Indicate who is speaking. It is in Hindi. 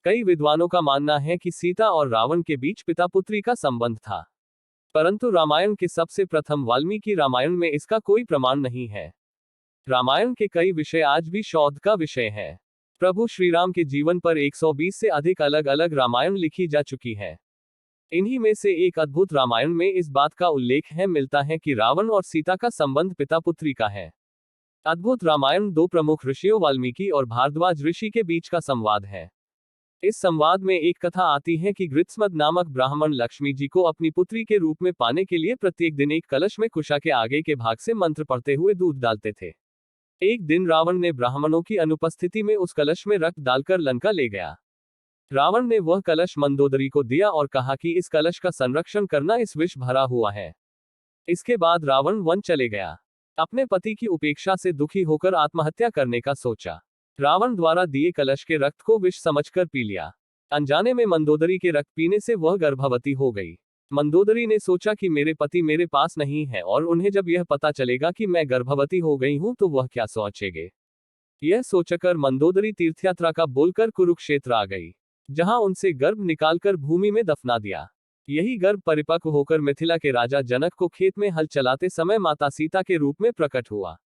Speaker 1: कई विद्वानों का मानना है कि सीता और रावण के बीच पिता पुत्री का संबंध था, परंतु रामायण के सबसे प्रथम वाल्मीकि रामायण में इसका कोई प्रमाण नहीं है। रामायण के कई विषय आज भी शोध का विषय है। प्रभु श्रीराम के जीवन पर 120 से अधिक अलग अलग रामायण लिखी जा चुकी है। इन्हीं में से एक अद्भुत रामायण में इस बात का उल्लेख है मिलता है कि रावण और सीता का संबंध पिता पुत्री का है। अद्भुत रामायण दो प्रमुख ऋषियों वाल्मीकि और भारद्वाज ऋषि के बीच का संवाद है। इस संवाद में एक कथा आती है कि गृत्समद नामक ब्राह्मण लक्ष्मी जी को अपनी पुत्री के रूप में पाने के लिए प्रत्येक दिन एक कलश में कुशा के आगे के भाग से मंत्र पढ़ते हुए दूध डालते थे। एक दिन रावण ने ब्राह्मणों की अनुपस्थिति में उस कलश में रक्त डालकर लंका ले गया। रावण ने वह कलश मंदोदरी को दिया और कहा कि इस कलश का संरक्षण करना, इस विष भरा हुआ है। इसके बाद रावण वन चले गया। अपने पति की उपेक्षा से दुखी होकर आत्महत्या करने का सोचा। रावण द्वारा दिए कलश के रक्त को विष समझकर पी लिया। अनजाने में मंदोदरी के रक्त पीने से वह गर्भवती हो गई। मंदोदरी ने सोचा कि मेरे पति मेरे पास नहीं है और उन्हें जब यह पता चलेगा कि मैं गर्भवती हो गई हूं तो वह क्या सोचेंगे। यह सोचकर मंदोदरी तीर्थयात्रा का बोलकर कुरुक्षेत्र आ गई, जहां उनसे गर्भ निकालकर भूमि में दफना दिया। यही गर्भ परिपक्व होकर मिथिला के राजा जनक को खेत में हल चलाते समय माता सीता के रूप में प्रकट हुआ।